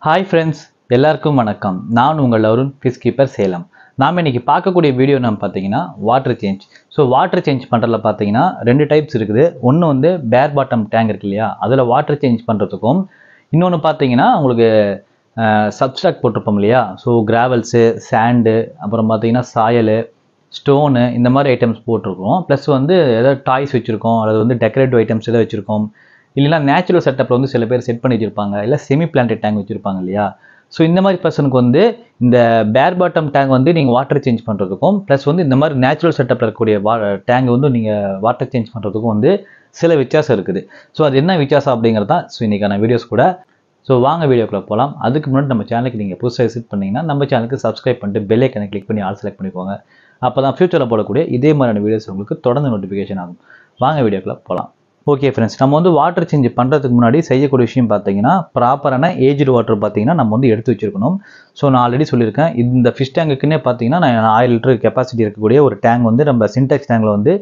Hi friends, எல்லாருக்கும் வணக்கம். நான் உங்கள் அருண், ஃபிஷ் கீப்பர் சேலம். நாம் இன்றைக்கி பார்க்கக்கூடிய வீடியோ நம்ம பார்த்தீங்கன்னா water change. So water change பண்ணுறதுல பார்த்தீங்கன்னா 2 டைப்ஸ் இருக்குது. ஒன்று வந்து பேர் பாட்டம் டேங்க் இருக்கு இல்லையா, அதில் வாட்டர் சேஞ்ச் பண்ணுறதுக்கும், இன்னொன்று பார்த்தீங்கன்னா உங்களுக்கு சப்ஸ்ட்ராக்ட் போட்டிருப்போம் இல்லையா. ஸோ கிராவல்ஸு, சாண்டு, அப்புறம் பார்த்தீங்கன்னா சாயலு, ஸ்டோனு, இந்த மாதிரி ஐட்டம்ஸ் போட்டிருக்கோம். ப்ளஸ் வந்து ஏதாவது டாய்ஸ் வச்சுருக்கோம், அல்லது வந்து டெக்கரேட்டிவ் ஐட்டம்ஸ் எதாவது வச்சுருக்கோம், இல்லைனா நேச்சுரல் செட்டப்பில் வந்து சில பேர் செட் பண்ணி வச்சுருப்பாங்க, இல்லை செமி பிளான்டட் டேங்க் வச்சுருப்பாங்க இல்லையா. ஸோ இந்த மாதிரி பர்சனுக்கு வந்து இந்த பேர் பாட்டம் டேங்க் வந்து நீங்கள் வாட்டர் சேஞ்ச் பண்ணுறதுக்கும், ப்ளஸ் வந்து இந்த மாதிரி நேச்சுரல் செட்டப்பில் இருக்கக்கூடிய டேங்க் வந்து நீங்கள் வாட்டர் சேஞ்ச் பண்ணுறதுக்கும் வந்து சில வித்தியாசம் இருக்குது. ஸோ அது என்ன வித்தியாசம் அப்படிங்கிறது தான் ஸோ இன்றைக்கான வீடியோஸ் கூட. ஸோ வாங்க வீடியோக்குள்ளே போகலாம். அதுக்கு முன்னாடி நம்ம சேனலுக்கு நீங்கள் புதுசாக விசிட் பண்ணிங்கன்னா நம்ம சேனலுக்கு சப்ஸ்கிரைப் பண்ணிட்டு பெல் ஐக்கனை கிளிக் பண்ணி ஆல் செலக்ட் பண்ணிக்கோங்க. அப்போ தான் ஃபியூச்சரில் போடக்கூடிய இதே மாதிரியான வீடியோஸ் உங்களுக்கு தொடர்ந்து நோட்டிஃபிகேஷன் ஆகும். வாங்க வீடியோக்குள்ளே போகலாம். ஓகே ஃப்ரெண்ட்ஸ், நம்ம வந்து வாட்டர் சேஞ்ச் பண்ணுறதுக்கு முன்னாடி செய்யக்கூடிய விஷயம் பார்த்தீங்கன்னா, ப்ராப்பரான ஏஜ்டு வாட்டர் பார்த்தீங்கன்னா நம்ம வந்து எடுத்து வச்சுருக்கணும். ஸோ நான் ஆல்ரெடி சொல்லியிருக்கேன், இந்த ஃபிஷ் டேங்குக்குன்னே பார்த்தீங்கன்னா நான் 1000 லிட்டர் கெப்பாசிட்டி இருக்கக்கூடிய ஒரு டேங்க் வந்து நம்ம சின்டெக்ஸ் டேங்கில் வந்து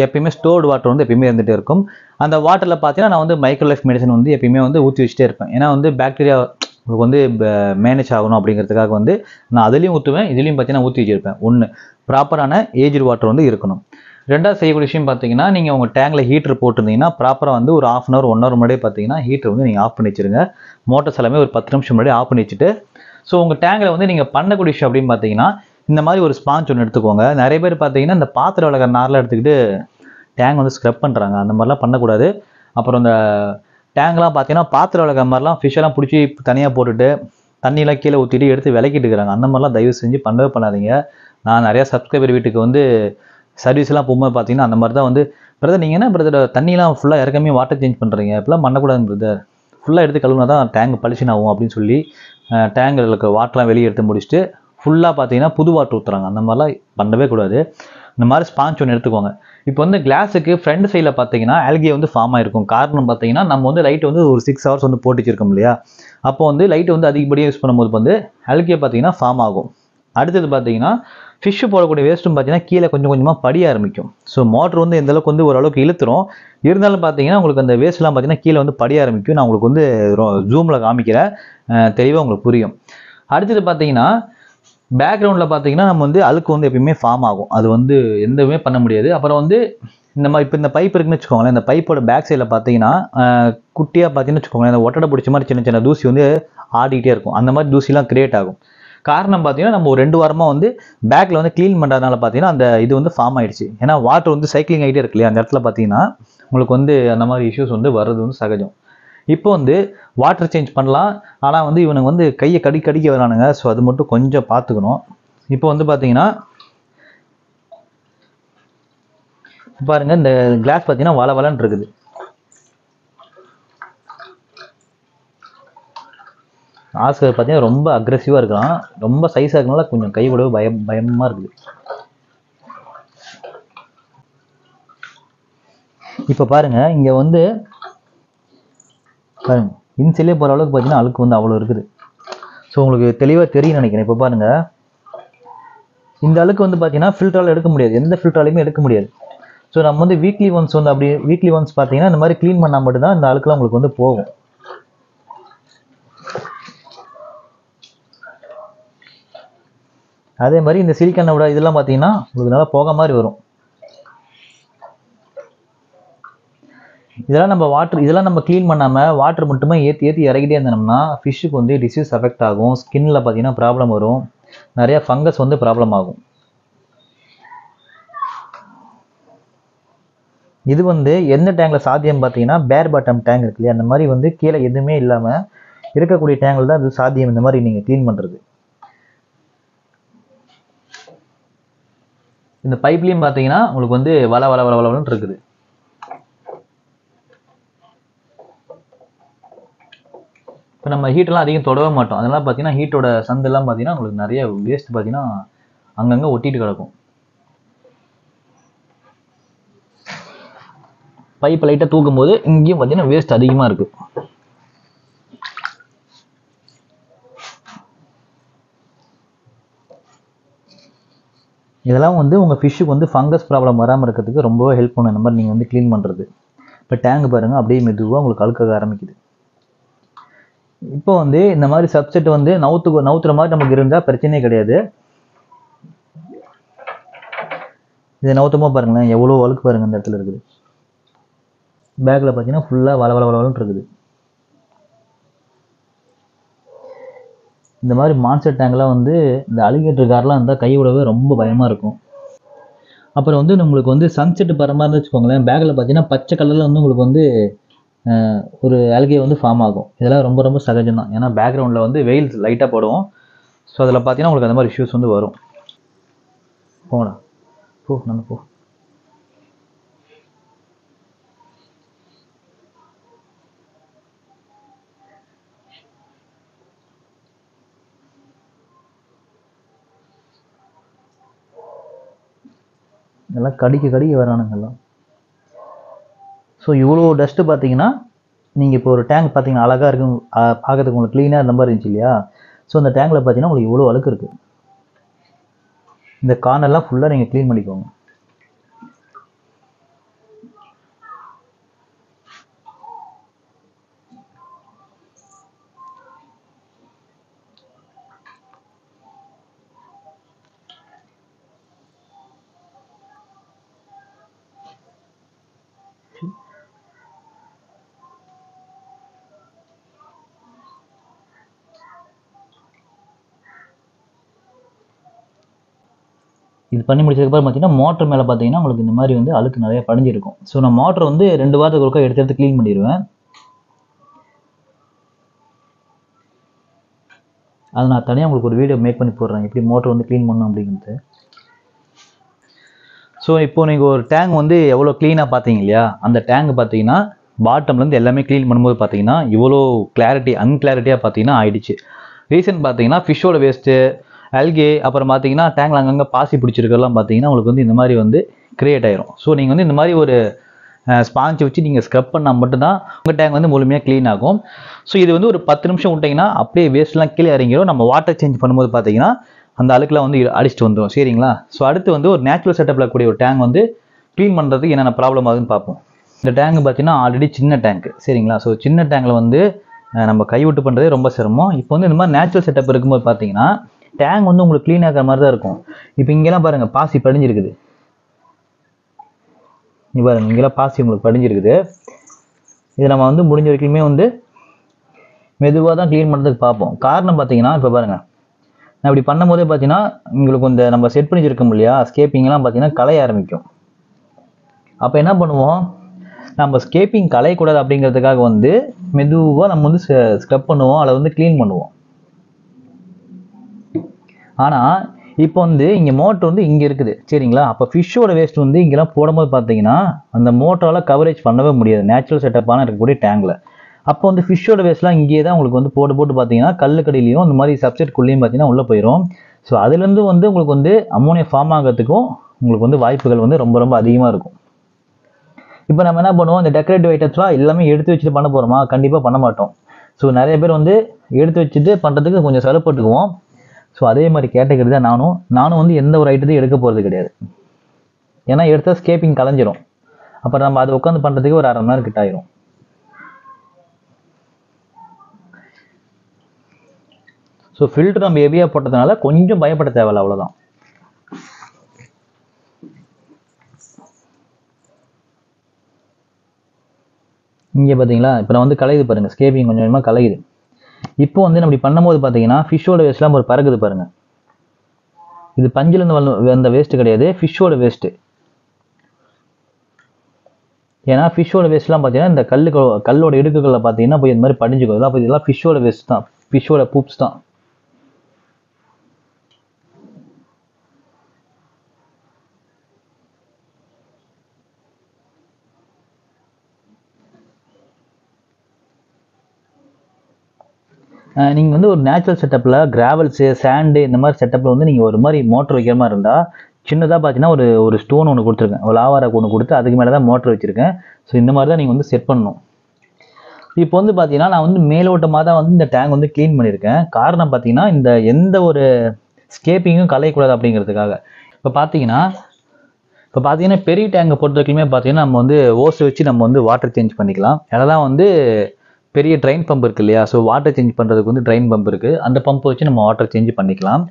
எப்பயுமே ஸ்டோர்டு வாட்டர் வந்து எப்பயுமே இருந்துகிட்டே இருக்கும். அந்த வாட்டரில் பார்த்தீங்கன்னா நான் வந்து மைக்ரோ லைஃப் மெடிசன் வந்து எப்பயுமே வந்து ஊற்றி வச்சுட்டே இருப்பேன். ஏன்னா வந்து பாக்டீரியா வந்து மேனேஜ் ஆகணும் அப்படிங்கிறதுக்காக வந்து நான் அதுலேயும் ஊற்றுவேன், இதுலேயும் பார்த்தீங்கன்னா ஊற்றி வச்சுருப்பேன். ஒன்று, ப்ராப்பரான ஏஜ்டு வாட்டர் வந்து இருக்கணும். ரெண்டாவது செய்யக்கூடிய விஷயம் பார்த்தீங்கன்னா, நீங்கள் உங்கள் டேங்கில் ஹீட்டர் போட்டிருந்தீங்கன்னா ப்ராப்பராக வந்து ஒரு 1/2 hour 1 hour முன்னாடியே பார்த்தீங்கன்னா ஹீட்டர் வந்து நீங்கள் ஆஃப் பண்ணி வச்சுருங்க. மோட்டர்ஸ் எல்லாமே ஒரு 10 நிமிஷம் முன்னாடி ஆஃப் பண்ணி வச்சுட்டு, ஸோ உங்கள் டேங்கில் வந்து நீங்கள் பண்ணக்கூடிய விஷயம் அப்படின்னு பார்த்தீங்கன்னா, இந்த மாதிரி ஒரு ஸ்பாஞ்ச் ஒன்று எடுத்துக்கோங்க. நிறைய பேர் பார்த்தீங்கன்னா இந்த பாத்திரம் விளக்குற நார்லாம் எடுத்துக்கிட்டு டேங்க் வந்து ஸ்க்ரப் பண்ணுறாங்க. அந்த மாதிரிலாம் பண்ணக்கூடாது. அப்புறம் இந்த டேங்க்லாம் பார்த்தீங்கன்னா பாத்திரம் விளக்குற மாதிரிலாம் ஃபிஷ்ஷெல்லாம் பிடிச்சி தனியாக போட்டுட்டு தண்ணியெலாம் கீழே ஊற்றிட்டு எடுத்து விளக்கிட்டு இருக்கிறாங்க. அந்த மாதிரிலாம் தயவு செஞ்சு பண்ணவே பண்ணாதீங்க. நான் நிறையா சப்ஸ்கிரைபர் வீட்டுக்கு வந்து சர்வீஸ்லாம் போகும்போது பார்த்தீங்கன்னா அந்த மாதிரி தான் வந்து, பிரதர் நீங்கள் என்ன பிரதர் தண்ணிலாம் ஃபுல்லாக இறக்காமே வாட்டர் சேஞ்ச் பண்ணுறீங்க, இப்படிலாம் பண்ணக்கூடாது பிரதர், ஃபுல்லாக எடுத்து கழுவுனா தான் டேங்க் பளிச்சுன்னு ஆகும் அப்படின்னு சொல்லி டேங்கில் இருக்க வாட்டர்லாம் வெளியே எடுத்து முடிச்சுட்டு ஃபுல்லாக பார்த்தீங்கன்னா புது வாட்டர் ஊற்றுறாங்க. அந்த மாதிரிலாம் பண்ணவே கூடாது. இந்த மாதிரி ஸ்பாஞ்ச் ஒன்று எடுத்துக்கோங்க. இப்போ வந்து கிளாஸுக்கு ஃப்ரண்ட் சைடில் பார்த்தீங்கன்னா ஆல்கே வந்து ஃபார்ம் ஆகிருக்கும். காரணம் பார்த்தீங்கன்னா நம்ம வந்து லைட் வந்து ஒரு 6 hours வந்து போட்டு வச்சிருக்கோம் இல்லையா. அப்போ வந்து லைட் வந்து அதிகப்படியாக யூஸ் பண்ணும்போது வந்து ஆல்கே பார்த்தீங்கன்னா ஃபார்ம் ஆகும். அடுத்தது பார்த்தீங்கன்னா ஃபிஷ்ஷு போடக்கூடிய வேஸ்ட்டும் பார்த்தீங்கன்னா கீழே கொஞ்சம் கொஞ்சமாக படிய ஆரம்பிக்கும். ஸோ மோட்டர் வந்து எந்தளவுக்கு வந்து ஓரளவுக்கு இழுத்துரும், இருந்தாலும் பார்த்தீங்கன்னா உங்களுக்கு அந்த வேஸ்ட்லாம் பார்த்தீங்கன்னா கீழே வந்து படிய ஆரம்பிக்கும். நான் உங்களுக்கு வந்து ஜூமில் காமிக்கிறேன், தெளிவாக உங்களுக்கு புரியும். அடுத்தது பார்த்தீங்கன்னா பேக்ரவுண்டில் பார்த்தீங்கன்னா நம்ம வந்து அழுக்கு வந்து எப்பயுமே ஃபார்ம் ஆகும். அது வந்து எதுவுமே பண்ண முடியாது. அப்புறம் வந்து இந்த மாதிரி இப்போ இந்த பைப் இருக்குன்னு வச்சுக்கோங்களேன், இந்த பைப்போட பேக் சைடில் பார்த்தீங்கன்னா குட்டியாக பார்த்தீங்கன்னு வச்சுக்கோங்களேன், இந்த ஒட்டடை பிடிச்ச மாதிரி சின்ன சின்ன தூசி வந்து ஆடிக்கிட்டே இருக்கும். அந்த மாதிரி தூசிலாம் கிரியேட் ஆகும். காரணம் பார்த்தீங்கன்னா நம்ம ஒரு 2 வாரமாக வந்து பேக்கில் வந்து க்ளீன் பண்ணுறதுனால பார்த்தீங்கன்னா அந்த இது வந்து ஃபார்ம் ஆகிடுச்சு. ஏன்னா வாட்டர் வந்து சைக்கிளிங் ஆகிட்டே இருக்கு இல்லையா, அந்த இடத்துல பார்த்தீங்கன்னா உங்களுக்கு வந்து அந்த மாதிரி இஷ்யூஸ் வந்து வர்றது வந்து சகஜம். இப்போ வந்து வாட்டர் சேஞ்ச் பண்ணலாம், ஆனால் வந்து இவனுக்கு வந்து கையை கடிக்க வரானுங்க. ஸோ அது மட்டும் கொஞ்சம் பார்த்துக்கணும். இப்போ வந்து பார்த்தீங்கன்னா பாருங்கள், இந்த கிளாஸ் பார்த்தீங்கன்னா வளன்னு இருக்குது. ஆஸ்கர் பார்த்தீங்கன்னா ரொம்ப அக்ரெசிவாக இருக்கலாம், ரொம்ப சைஸாக இருக்கனால கொஞ்சம் கை கூட பயமாக இருக்குது. இப்போ பாருங்கள், இங்கே வந்து பாருங்க இன்சிலே போகிற அளவுக்கு பார்த்தீங்கன்னா அழுக்கு வந்து அவ்வளோ இருக்குது. ஸோ உங்களுக்கு தெளிவாக தெரியும் நினைக்கிறேன். இப்போ பாருங்கள், இந்த அழுக்கு வந்து பார்த்தீங்கன்னா ஃபில்டரால் எடுக்க முடியாது, எந்த ஃபில்டராலையுமே எடுக்க முடியாது. ஸோ நம்ம வந்து வீக்லி ஒன்ஸ் வந்து அப்படி வீக்லி ஒன்ஸ் பார்த்தீங்கன்னா இந்த மாதிரி க்ளீன் பண்ணால் மட்டும்தான் இந்த அழுக்குலாம் உங்களுக்கு வந்து போகும். அதே மாதிரி இந்த சிலிக்கானோட இதெல்லாம் பார்த்தீங்கன்னா உங்களுக்கு நல்லா போக மாதிரி வரும். இதெல்லாம் நம்ம க்ளீன் பண்ணாமல் வாட்டர் மட்டுமே ஏற்றி இறக்கிட்டே இருந்தோம்னா ஃபிஷ்ஷுக்கு வந்து டிசீஸ் அஃபெக்ட் ஆகும். ஸ்கின்னில் பார்த்தீங்கன்னா ப்ராப்ளம் வரும், நிறையா ஃபங்கஸ் வந்து ப்ராப்ளம் ஆகும். இது வந்து எந்த டேங்கில் சாத்தியம் பார்த்தீங்கன்னா பேர் பாட்டம் டேங்க் இருக்கு இல்லையா, அந்த மாதிரி வந்து கீழே எதுவுமே இல்லாமல் இருக்கக்கூடிய டேங்கில் தான் அது சாத்தியம் இந்த மாதிரி நீங்கள் க்ளீன் பண்ணுறது. இந்த பைப்லேயும் பார்த்தீங்கன்னா உங்களுக்கு வந்து வளன்னு இருக்குது. இப்போ நம்ம ஹீட்டெல்லாம் அதிகம் தொடவே மாட்டோம், அதெல்லாம் பார்த்தீங்கன்னா ஹீட்டோட சந்தெல்லாம் பார்த்தீங்கன்னா உங்களுக்கு நிறைய வேஸ்ட் பார்த்தீங்கன்னா அங்கங்கே ஒட்டிட்டு கிடக்கும். பைப்பை லைட்டாக தூக்கும் போது இங்கேயும் பார்த்தீங்கன்னா வேஸ்ட் அதிகமாக இருக்குது. இதெல்லாம் வந்து உங்கள் ஃபிஷ்ஷுக்கு வந்து ஃபங்கஸ் ப்ராப்ளம் வராமல் இருக்கிறதுக்கு ரொம்பவே ஹெல்ப் பண்ணும் இந்த மாதிரி நீங்கள் வந்து க்ளீன் பண்ணுறது. இப்போ டேங்க் பாருங்கள் அப்படியே மெதுவாக உங்களுக்கு அழுக்க ஆரம்பிக்குது. இப்போ வந்து இந்த மாதிரி சப்செட் வந்து நவுத்துற மாதிரி நமக்கு இருந்தால் பிரச்சனையே கிடையாது. இதை நவுத்தமாக பாருங்களேன், எவ்வளோ அழுக்கு பாருங்கள் இந்த இடத்துல இருக்குது. பேக்கில் பார்த்தீங்கன்னா ஃபுல்லாக வளவளன்னு இருக்குது. இந்த மாதிரி மான்ஸ்டர் டேங்க்லாம் வந்து இந்த அலிகேட்டர் கார்லாம் இருந்தால் கை விடவே ரொம்ப பயமாக இருக்கும். அப்புறம் வந்து உங்களுக்கு வந்து சன்செட் பர மாதிரி இருந்து வச்சுக்கோங்களேன், பேக்கில் பார்த்தீங்கன்னா பச்சை கலரில் வந்து உங்களுக்கு வந்து ஒரு அல்கே வந்து ஃபார்ம் ஆகும். இதெல்லாம் ரொம்ப ரொம்ப சகஜம் தான். ஏன்னா பேக்ரவுண்டில் வந்து வெயில் லைட்டாக போடுவோம். ஸோ அதில் பார்த்தீங்கன்னா உங்களுக்கு அந்த மாதிரி இஷ்யூஸ் வந்து வரும். போங்கடா போ, நம்ம போ. இதெல்லாம் கடிக்க வரானுங்கெல்லாம். ஸோ இவ்வளோ டஸ்ட்டு பார்த்தீங்கன்னா, நீங்கள் இப்போ ஒரு டேங்க் பார்த்தீங்கன்னா அழகாக இருக்கும், பார்க்கறதுக்கு உங்களுக்கு க்ளீனாக இந்த மாதிரி இருந்துச்சு இல்லையா? ஸோ அந்த டேங்கில் பார்த்தீங்கன்னா உங்களுக்கு இவ்வளோ அழுக்கு இருக்குது. இந்த கார்னர்லாம் ஃபுல்லாக நீங்கள் க்ளீன் பண்ணிக்கோங்க. இது பண்ணி முடிச்சதுக்கப்புறம் பார்த்தீங்கன்னா மோட்டர் மேலே பார்த்தீங்கன்னா உங்களுக்கு இந்த மாதிரி வந்து அழுக்கு நிறைய படிஞ்சிருக்கும். ஸோ நான் மோட்டர் வந்து 2 வாரத்துக்கு ஒருக்கா எடுத்து க்ளீன் பண்ணிடுவேன். அது நான் தனியாக உங்களுக்கு ஒரு வீடியோ மேக் பண்ணி போடுறேன், எப்படி மோட்டர் வந்து க்ளீன் பண்ணணும் அப்படிங்கிறது. ஸோ இப்போது நீங்கள் ஒரு டேங்க் வந்து எவ்வளோ க்ளீனாக பார்த்தீங்க இல்லையா? அந்த டேங்க் பார்த்தீங்கன்னா பாட்டம்லேருந்து எல்லாமே க்ளீன் பண்ணும்போது பார்த்தீங்கன்னா இவ்வளோ அன்கிளாரிட்டியாக பார்த்தீங்கன்னா ஆயிடுச்சு. ரீசன் பார்த்தீங்கன்னா ஃபிஷ்ஷோட வேஸ்ட்டு, அல்கே, அப்புறம் பார்த்தீங்கன்னா டேங்கில் அங்கங்கே பாசி பிடிச்சிருக்கலாம் பார்த்தீங்கன்னா உங்களுக்கு வந்து இந்த மாதிரி வந்து கிரியேட் ஆயிரும். ஸோ நீங்கள் வந்து இந்த மாதிரி ஒரு ஸ்பாஞ்ச் வச்சு நீங்கள் ஸ்க்ரப் பண்ணால் மட்டும்தான் உங்கள் டேங்க் வந்து முழுமையாக க்ளீன் ஆகும். ஸோ இது வந்து ஒரு 10 நிமிஷம் விட்டிங்கன்னா அப்படியே வேஸ்ட்லாம் கீழே இறங்கிடும். நம்ம வாட்டர் சேஞ்ச் பண்ணும்போது பார்த்தீங்கன்னா அந்த அழுக்கெலாம் வந்து அடிச்சுட்டு வந்துடும். சரிங்களா? ஸோ அடுத்து வந்து ஒரு நேச்சுரல் செட்டப்பில் கூடிய ஒரு டேங்க் வந்து க்ளீன் பண்ணுறதுக்கு என்னென்ன ப்ராப்ளம் ஆகுதுன்னு பார்ப்போம். இந்த டேங்க் பார்த்தீங்கன்னா ஆல்ரெடி சின்ன டேங்க். சரிங்களா? ஸோ சின்ன டேங்கில் வந்து நம்ம கைவிட்டு பண்ணுறதே ரொம்ப சிரமம். இப்போ வந்து இந்த மாதிரி நேச்சுரல் செட்டப் இருக்கும்போது பார்த்தீங்கன்னா டேங்க் வந்து உங்களுக்கு க்ளீன் ஆகிற மாதிரி தான் இருக்கும். இப்போ இங்கெல்லாம் பாருங்கள் பாசி படிஞ்சிருக்குது. பாருங்கள் இங்கெல்லாம் பாசி உங்களுக்கு படிஞ்சிருக்குது. இது நம்ம வந்து முடிஞ்ச வரைக்குமே வந்து மெதுவாக தான் க்ளீன் பண்ணுறதுக்கு பார்ப்போம். காரணம் பார்த்தீங்கன்னா இப்போ பாருங்கள், நான் இப்படி பண்ணும் போதே பார்த்தீங்கன்னா உங்களுக்கு இந்த நம்ம செட் பண்ணி வச்சிருக்கோம் இல்லையா, ஸ்கேப்பிங்லாம் பார்த்தீங்கன்னா கலைய ஆரம்பிக்கும். அப்போ என்ன பண்ணுவோம், நம்ம ஸ்கேப்பிங் கலையக்கூடாது அப்படிங்கிறதுக்காக வந்து மெதுவாக நம்ம வந்து ஸ்க்ரப் பண்ணுவோம், அதை வந்து க்ளீன் பண்ணுவோம். ஆனால் இப்போ வந்து இங்கே மோட்டர் வந்து இங்கே இருக்குது. சரிங்களா? அப்போ ஃபிஷ்ஷோட வேஸ்ட் வந்து இங்கெல்லாம் போடும்போது பார்த்தீங்கன்னா அந்த மோட்டரால் கவரேஜ் பண்ணவே முடியாது நேச்சுரல் செட்டப்பான இருக்கக்கூடிய டேங்கில். அப்போ வந்து ஃபிஷ்ஷோட வேஸ்ட்லாம் இங்கே தான் உங்களுக்கு வந்து போட்டு பார்த்தீங்கன்னா கல்லுக்கடியிலையும் இந்த மாதிரி சப்செட்குள்ளேயும் பார்த்தீங்கன்னா உள்ளே போயிடும். ஸோ அதுலேருந்து வந்து உங்களுக்கு வந்து அம்மோனியா ஃபார்ம் ஆகிறதுக்கும் உங்களுக்கு வந்து வாய்ப்புகள் வந்து ரொம்ப ரொம்ப அதிகமாக இருக்கும். இப்போ நம்ம என்ன பண்ணுவோம், இந்த டெக்கரேட்டிவ் ஐட்டம்ஸ்லாம் எல்லாமே எடுத்து வச்சுட்டு பண்ண போகிறோமா? கண்டிப்பாக பண்ண மாட்டோம். ஸோ நிறைய பேர் வந்து எடுத்து வச்சுட்டு பண்ணுறதுக்கு கொஞ்சம் செலப்பட்டுக்குவோம். ஸோ அதே மாதிரி கேட்டகரி தான் நானும் வந்து எந்த ஒரு ஐட்டத்தையும் எடுக்க போகிறது கிடையாது. ஏன்னா எடுத்தால் ஸ்கேப்பிங் கலைஞ்சிரும். அப்புறம் நம்ம அதை உட்காந்து பண்ணுறதுக்கு ஒரு 1/2 மணி நேரம் கிட்ட ஆயிரும். ஸோ ஃபில்டர் நம்ம ஹெவியாக போட்டதுனால கொஞ்சம் பயப்பட தேவையில்ல, அவ்வளோதான். இங்கே பார்த்தீங்களா, இப்போ நான் வந்து கலையுது பாருங்கள், ஸ்கேப்பிங் கொஞ்சம் கொஞ்சமாக கலையுது. இப்போ வந்து நம்ம இப்படி பண்ணும்போது பார்த்தீங்கன்னா ஃபிஷ்ஷோட வேஸ்ட்லாம் ஒரு பறகுது பாருங்கள். இது பஞ்சிலேருந்து வந்த வேஸ்ட்டு கிடையாது, ஃபிஷ்ஷோட வேஸ்ட்டு. ஏன்னா ஃபிஷ்ஷோட வேஸ்ட்லாம் பார்த்தீங்கன்னா இந்த கல்லோட இடுக்குகளில் பார்த்தீங்கன்னா போய் இந்த மாதிரி படிஞ்சுக்கும். அப்போ இதெல்லாம் ஃபிஷ்ஷோட வேஸ்ட் தான், ஃபிஷ்ஷோட பூப்ஸ் தான். நீங்கள் வந்து ஒரு நேச்சுரல் செட்டப்பில் கிராவல்ஸு, சாண்டு இந்த மாதிரி செட்டப்பில் வந்து நீங்கள் ஒரு மாதிரி மோட்டர் வைக்கிற மாதிரி இருந்தால் சின்னதாக பார்த்தீங்கன்னா ஒரு ஸ்டோன் ஒன்று கொடுத்துருக்கேன், ஒரு லாவாராக்கு ஒன்று கொடுத்து அதுக்கு மேலே தான் மோட்டர் வச்சுருக்கேன். ஸோ இந்த மாதிரி தான் நீங்கள் வந்து செட் பண்ணணும். இப்போ வந்து பார்த்தீங்கன்னா நான் வந்து மேலோட்டமாக தான் வந்து இந்த டேங்க் வந்து க்ளீன் பண்ணியிருக்கேன். காரணம் பார்த்தீங்கன்னா இந்த எந்த ஒரு ஸ்கேப்பிங்கும் கலையக்கூடாது அப்படிங்கிறதுக்காக. இப்போ பார்த்தீங்கன்னா பெரிய டேங்கை பொறுத்த வரைக்குமே பார்த்தீங்கன்னா நம்ம வந்து ஓஸை வச்சு நம்ம வந்து வாட்டர் சேஞ்ச் பண்ணிக்கலாம். அதெல்லாம் வந்து பெரிய ட்ரெயின் பம்ப் இருக்கு இல்லையா, ஸோ வாட்டர் சேஞ்ச் பண்ணுறதுக்கு வந்து ட்ரெயின் பம்ப் இருக்குது. அந்த பம்பை வச்சு நம்ம வாட்டர் சேஞ்ச் பண்ணிக்கலாம்.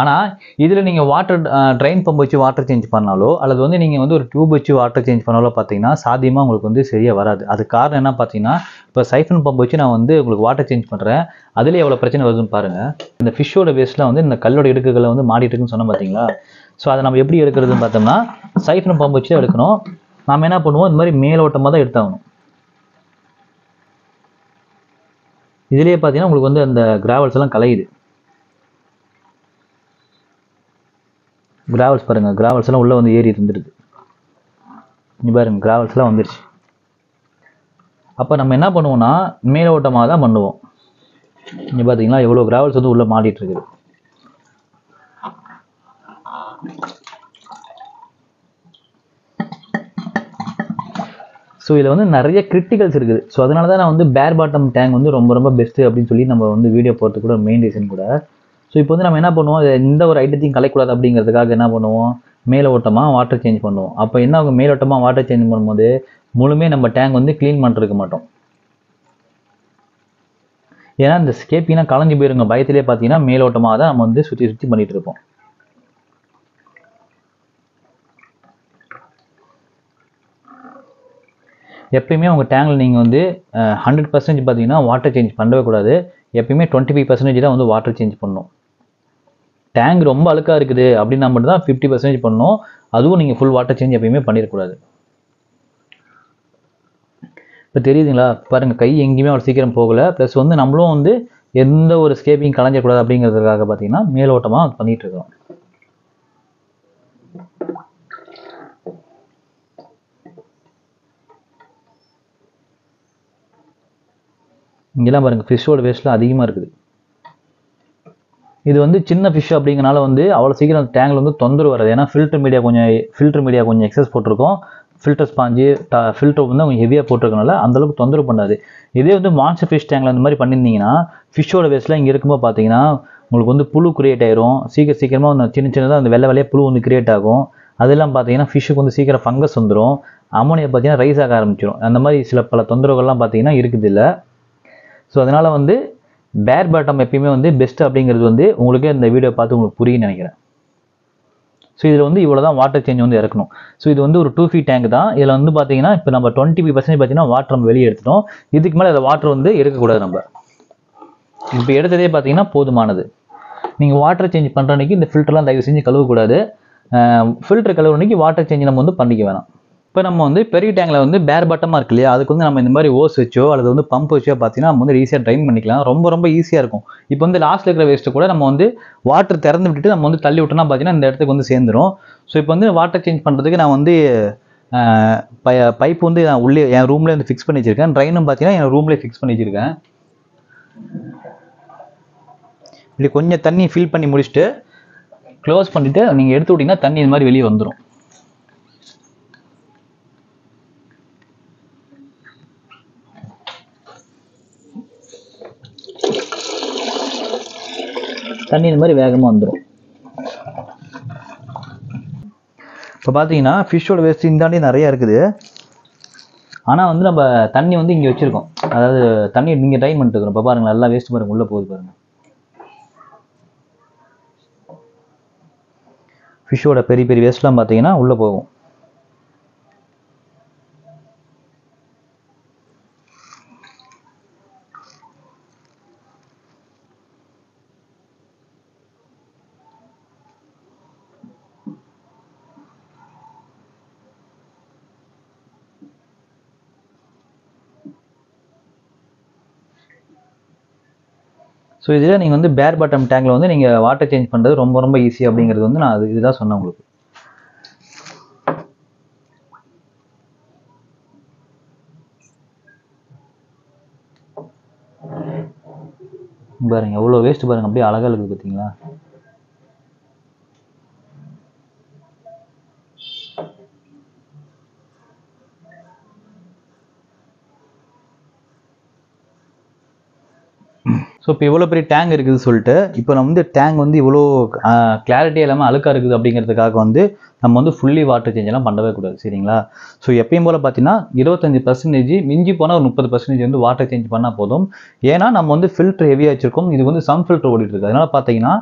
ஆனால் இதில் நீங்கள் ட்ரெயின் பம்ப் வச்சு வாட்டர் சேஞ்ச் பண்ணாலோ அல்லது வந்து நீங்கள் வந்து ஒரு டியூப் வச்சு வாட்டர் சேஞ்ச் பண்ணாலோ பார்த்தீங்கன்னா சாத்தியமாக உங்களுக்கு வந்து சரியாக வராது. அது காரணம் என்ன பார்த்தீங்கன்னா, இப்போ சைஃபன் பம்ப் வச்சு நான் வந்து உங்களுக்கு வாட்டர் சேஞ்ச் பண்ணுறேன், அதில் எவ்வளோ பிரச்சனை வருதுன்னு பாருங்கள். இந்த ஃபிஷ்ஷோட வேஸ்ட்டில் வந்து இந்த கல்லோட இடுக்குகளை வந்து மாட்டிட்டு இருக்குன்னு சொன்னோம் பார்த்தீங்களா. ஸோ அதை நம்ம எப்படி எடுக்கிறதுன்னு பார்த்தோம்னா, சைஃபன் பம்ப் வச்சு எடுக்கணும். நாம் என்ன பண்ணுவோம், இந்த மாதிரி மேலோட்டமாக தான் எடுத்தாகணும். இதுலேயே பார்த்தீங்கன்னா உங்களுக்கு வந்து அந்த கிராவல்ஸ் எல்லாம் கலையுது. கிராவல்ஸ் பாருங்கள், கிராவல்ஸ் எல்லாம் உள்ளே வந்து ஏறி இருந்துருது. இங்கே பாருங்கள், கிராவல்ஸ் எல்லாம் வந்துருச்சு. அப்போ நம்ம என்ன பண்ணுவோம்னா மேலோட்டமாக தான் பண்ணுவோம். இங்கே பார்த்தீங்களா எவ்வளோ கிராவல்ஸ் வந்து உள்ளே மாட்டிட்டு இருக்குது. ஸோ இதில் வந்து நிறைய கிரிட்டிகல்ஸ் இருக்குது. ஸோ அதனால தான் நான் வந்து பேர் பாட்டம் டேங்க் வந்து ரொம்ப ரொம்ப பெஸ்ட்டு அப்படின்னு சொல்லி நம்ம வந்து வீடியோ போகிறதுக்கு கூட மெயின் ரீசன் கூட. ஸோ இப்போ வந்து நம்ம என்ன பண்ணுவோம், இந்த ஒரு ஐட்டத்தையும் கலைக்கூடாது அப்படிங்கிறதுக்காக என்ன பண்ணுவோம், மேலோட்டமாக வாட்டர் சேஞ்ச் பண்ணுவோம். அப்போ என்ன ஆகும், மேலோட்டமாக வாட்டர் சேஞ்ச் பண்ணும்போது முழுமே நம்ம டேங்க் வந்து க்ளீன் பண்ணிருக்க மாட்டோம். ஏன்னா இந்த ஸ்கேப்பிங்னா கலைஞ்சு போயிருங்க பயத்திலே பார்த்தீங்கன்னா மேலோட்டமாக தான் நம்ம வந்து சுற்றி சுற்றி பண்ணிகிட்டு இருப்போம். எப்பயுமே உங்கள் டேங்கில் நீங்கள் வந்து 100% பார்த்தீங்கன்னா வாட்டர் சேஞ்ச் பண்ணவே கூடாது. எப்பயுமே 25% தான் வந்து வாட்டர் சேஞ்ச் பண்ணணும். டேங்க் ரொம்ப அழுக்காக இருக்குது அப்படின்னா மட்டும்தான் 50% பண்ணணும். அதுவும் நீங்கள் ஃபுல் வாட்டர் சேஞ்ச் எப்பயுமே பண்ணிடக்கூடாது. இப்போ தெரியுதுங்களா பாருங்கள், கை எங்கேயுமே அவ்வளோ சீக்கிரம் போகலை. ப்ளஸ் வந்து நம்மளும் வந்து எந்த ஒரு ஸ்கேப்பிங் கலைஞ்சிடக்கூடாது அப்படிங்கிறதுக்காக பார்த்தீங்கன்னா மேலோட்டமாக பண்ணிகிட்டு இருக்கோம். இங்கெல்லாம் பாருங்கள், ஃபிஷ்ஷோட வேஸ்ட்லாம் அதிகமாக இருக்குது. இது வந்து சின்ன ஃபிஷ் அப்படிங்கிறனால வந்து அவ்வளோ சீக்கிரம் டேங்கில் வந்து தொந்தரவு வராது. ஏன்னா ஃபில்டர் மீடியா கொஞ்சம் எக்ஸஸ் போட்டிருக்கோம். ஃபில்டர் ஸ்பாஞ்சு ஃபில்டர் வந்து அவங்க ஹெவியாக போட்டிருக்கனால அந்தளவுக்கு தொந்தரவு பண்ணாது. இதே வந்து மான்ஸ்டர் ஃபிஷ் டேங்கில் அந்த மாதிரி பண்ணியிருந்தீங்கன்னா ஃபிஷ்ஷோட வேஸ்ட்லாம் இங்கே இருக்கும்போது பார்த்தீங்கன்னா உங்களுக்கு வந்து புழு கிரியேட் ஆயிரும். சீக்கிரமாக சின்னதாக அந்த வெள்ளையாக புழு வந்து கிரியேட் ஆகும். அதெல்லாம் பார்த்தீங்கன்னா ஃபிஷ்ஷுக்கு வந்து சீக்கிரம் ஃபங்கஸ் வந்துடும். அமோனியா பார்த்தீங்கன்னா ரைஸ் ஆக ஆரம்பிச்சிடும். அந்த மாதிரி பல தொந்தரவுகள்லாம் பார்த்தீங்கன்னா இருக்குது இல்லை. ஸோ அதனால் வந்து பேர் பாட்டம் எப்பயுமே வந்து பெஸ்ட் அப்படிங்கிறது வந்து உங்களுக்கே இந்த வீடியோ பார்த்து உங்களுக்கு புரியுன்னு நினைக்கிறேன். ஸோ இதில் வந்து இவ்வளோ தான் வாட்டர் சேஞ்ச் வந்து இறக்கணும். ஸோ இது வந்து ஒரு 2 feet டேங்க் தான். இதில் வந்து பார்த்தீங்கன்னா இப்போ நம்ம 25% பார்த்தீங்கன்னா வாட்டர் நம்ம வெளியே எடுத்துட்டோம். இதுக்கு மேலே அதில் வாட்டர் வந்து எடுக்கக்கூடாது. நம்ம இப்போ எடுத்ததே பார்த்தீங்கன்னா போதுமானது. நீங்கள் வாட்டர் சேஞ்ச் பண்ணுற அன்றைக்கி இந்த ஃபில்டர்லாம் தயவு செஞ்சு கழுவக்கூடாது. ஃபில்டர் கழுவுற அன்றைக்கி வாட்டர் சேஞ்ச் நம்ம வந்து பண்ணிக்க வேணாம். இப்போ நம்ம வந்து பெரிய டேங்கில் வந்து பேர் பாட்டமாக இருக்கு இல்லையா, அதுக்கு வந்து நம்ம இந்த மாதிரி ஓஸ் வச்சோ அல்லது வந்து பம்ப் வச்சோ பார்த்தீங்கன்னா நம்ம வந்து ஈஸியாக ட்ரைன் பண்ணிக்கலாம். ரொம்ப ரொம்ப ஈஸியாக இருக்கும். இப்போ வந்து லாஸ்ட்டில் இருக்கிற வேஸ்ட்டை கூட நம்ம வந்து வாட்டர் திறந்து விட்டுட்டு நம்ம வந்து தள்ளி விட்டோம்னா பார்த்தீங்கன்னா இந்த இடத்துக்கு வந்து சேர்ந்துடும். ஸோ இப்போ வந்து வாட்டர் சேஞ்ச் பண்ணுறதுக்கு நான் வந்து பைப் வந்து நான் உள்ளே என் ரூம்லேயே வந்து ஃபிக்ஸ் பண்ணி வச்சுருக்கேன். ட்ரைனும் பார்த்தீங்கன்னா என் ரூம்லேயே ஃபிக்ஸ் பண்ணி வச்சுருக்கேன். இப்படி கொஞ்சம் தண்ணி ஃபில் பண்ணி முடிச்சுட்டு க்ளோஸ் பண்ணிவிட்டு நீங்கள் எடுத்து விட்டிங்கன்னா தண்ணி இது மாதிரி வெளியே வந்துடும். தண்ணி இந்த மாதிரி வேகமாக வந்துடும். இப்போ பார்த்தீங்கன்னா ஃபிஷ்ஷோட வேஸ்ட் இந்தாண்டி நிறையா இருக்குது. ஆனால் வந்து நம்ம தண்ணி வந்து இங்கே வச்சுருக்கோம். அதாவது தண்ணி நீங்கள் ட்ரைன் பண்ணிட்டு இருக்கிறோம். இப்போ பாருங்கள், நல்லா வேஸ்ட் பாருங்கள் உள்ளே போகுது பாருங்கள். ஃபிஷ்ஷோட பெரிய பெரிய வேஸ்ட்லாம் பார்த்தீங்கன்னா உள்ளே போகும். ஸோ இதில் நீங்கள் வந்து பேர் பாட்டம் டேங்கில் வந்து நீங்கள் வாட்டர் சேஞ்ச் பண்ணுறது ரொம்ப ரொம்ப ஈஸி அப்படிங்கிறது வந்து நான் இதுதான் சொன்னேன் உங்களுக்கு. பாருங்கள் எவ்வளோ வேஸ்ட்டு பாருங்கள், அப்படியே அழகாக இருக்குது பார்த்தீங்களா. ஸோ இப்போ இவ்வளோ பெரிய டேங்க் இருக்குது சொல்லிட்டு இப்போ நம்ம வந்து டேங்க் வந்து இவ்வளோ கிளாரிட்டி இல்லாமல் அழுக்காக இருக்குது அப்படிங்கிறதுக்காக வந்து நம்ம வந்து ஃபுல்லி வாட்டர் சேஞ்ச் எல்லாம் பண்ணவே கூடாது சரிங்களா. ஸோ எப்பயும் போல் பார்த்தீங்கன்னா 25% மிஞ்சி போனால் ஒரு 30% வந்து வாட்டர் சேஞ்ச் பண்ணால் போதும். ஏன்னா நம்ம வந்து ஃபில்டர் ஹெவியாக வச்சிருக்கோம், இது வந்து சம் ஃபில்டர் ஓடிட்டு இருக்குது. அதனால் பார்த்தீங்கன்னா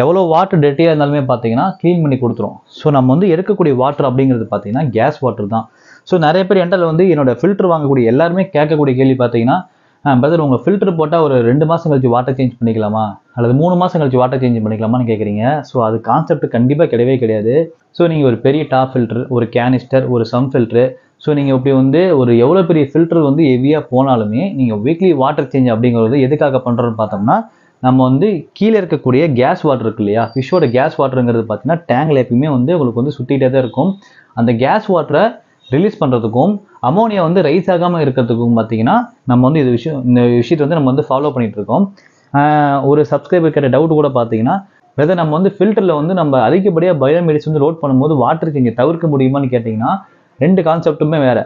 எவ்வளோ வாட்டர் டெட்டியாக இருந்தாலுமே பார்த்தீங்கன்னா க்ளீன் பண்ணி கொடுத்துரும். ஸோ நம்ம வந்து எடுக்கக்கூடிய வாட்டர் அப்படிங்கிறது பார்த்தீங்கன்னா கேஸ் வாட்டர் தான். ஸோ நிறைய பேர் என்கிட்ட வந்து என்னோட ஃபில்டர் வாங்கக்கூடிய எல்லாருமே கேட்கக்கூடிய கேள்வி பார்த்தீங்கன்னா, பிரதர் உங்கள் ஃபில்டர் போட்டால் ஒரு 2 மாதம் கழிச்சு வாட்டர் சேஞ்ச் பண்ணிக்கலாமா அல்லது 3 மாதம் கழிச்சு வாட்டர் சேஞ்ச் பண்ணிக்கலாமான்னு கேட்குறீங்க. ஸோ அது கான்செப்ட் கண்டிப்பாக கிடையவே கிடையாது. ஸோ நீங்கள் ஒரு பெரிய டாப் ஃபில்டர், ஒரு கேனிஸ்டர், ஒரு சம் ஃபில்டரு, ஸோ நீங்கள் இப்படி வந்து ஒரு எவ்வளோ பெரிய ஃபில்டர் வந்து ஹெவியாக போனாலுமே நீங்கள் வீக்லி வாட்டர் சேஞ்ச் அப்படிங்கிறது எதுக்காக பண்ணுறோன்னு பார்த்தோம்னா, நம்ம வந்து கீழே இருக்கக்கூடிய கேஸ் வாட்டர் இருக்கு இல்லையா, ஃபிஷ்ஷோட கேஸ் வாட்டருங்கிறது பார்த்தீங்கன்னா டேங்கில் எப்பயுமே வந்து உங்களுக்கு வந்து சுற்றிகிட்டே தான் இருக்கும். அந்த கேஸ் வாட்டரை ரிலீஸ் பண்ணுறதுக்கும் அமோனியா வந்து ரைஸ் ஆகாமல் இருக்கிறதுக்கும் பார்த்தீங்கன்னா நம்ம வந்து இந்த விஷயத்தை வந்து நம்ம வந்து ஃபாலோ பண்ணிகிட்டு இருக்கோம். ஒரு சப்ஸ்கிரைபர் கேட்ட டவுட் கூட பார்த்தீங்கன்னா, வெதர் நம்ம வந்து ஃபில்டரில் வந்து நம்ம அதிகப்படியாக பயோமீடியஸ் வந்து லோட் பண்ணும்போது வாட்டர் சேஞ்சை தவிர்க்க முடியுமான்னு கேட்டிங்கன்னா, 2 கான்செப்ட்டுமே வேறு.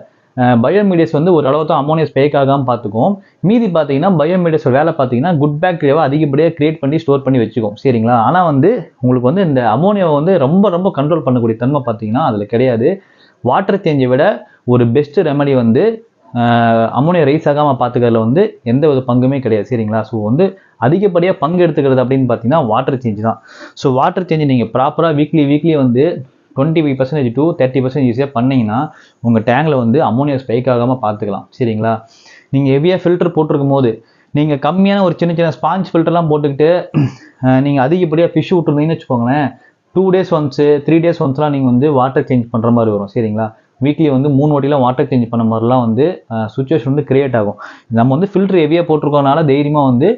பயோமீடியஸ் வந்து ஒரு அளவு தான் அமோனியா ஸ்பேக் ஆகாமல் பார்த்துக்கும். மீதி பார்த்தீங்கன்னா பயோமீடியஸ் வேலை பார்த்தீங்கன்னா குட் பாக்டீரியாவை அதிகப்படியாக கிரியேட் பண்ணி ஸ்டோர் பண்ணி வச்சுக்கும் சரிங்களா. ஆனால் வந்து உங்களுக்கு வந்து இந்த அமோனியாவை வந்து ரொம்ப ரொம்ப கண்ட்ரோல் பண்ணக்கூடிய தன்மை பார்த்தீங்கன்னா அதில் கிடையாது. வாட்டர் சேஞ்சை விட ஒரு பெஸ்ட் ரெமடி வந்து அமோனியா ரைஸ் ஆகாமல் பார்த்துக்கிறதுல வந்து எந்த ஒரு பங்குமே கிடையாது சரிங்களா. ஸோ வந்து அதிகப்படியாக பங்கு எடுத்துக்கிறது அப்படின்னு பார்த்தீங்கன்னா வாட்டர் சேஞ்ச் தான். ஸோ வாட்டர் சேஞ்சு நீங்கள் ப்ராப்பராக வீக்லி வந்து 25% to 30% ஈஸியாக பண்ணிங்கன்னா உங்கள் டேங்கில் வந்து அமோனியா ஸ்பைக் ஆகாமல் பார்த்துக்கலாம் சரிங்களா. நீங்கள் ஹெவியாக ஃபில்டர் போட்டிருக்கும் போது நீங்கள் கம்மியான ஒரு சின்ன சின்ன ஸ்பாஞ்ச் ஃபில்டர்லாம் போட்டுக்கிட்டு நீங்கள் அதிகப்படியாக ஃபிஷ் விட்டுருந்தீங்கன்னு வச்சுக்கோங்களேன், 2 days once 3 days onceலாம் நீங்கள் வந்து வாட்டர் சேஞ்ச் பண்ணுற மாதிரி வரும் சரிங்களா. வீக்லி வந்து 3 வாட்டிலாம் வாட்டர் சேஞ்ச் பண்ண மாதிரிலாம் வந்து சுச்சுவேஷன் வந்து கிரியேட் ஆகும். நம்ம வந்து ஃபில்டர் ஹெவியாக போட்டிருக்கோனால தைரியமாக வந்து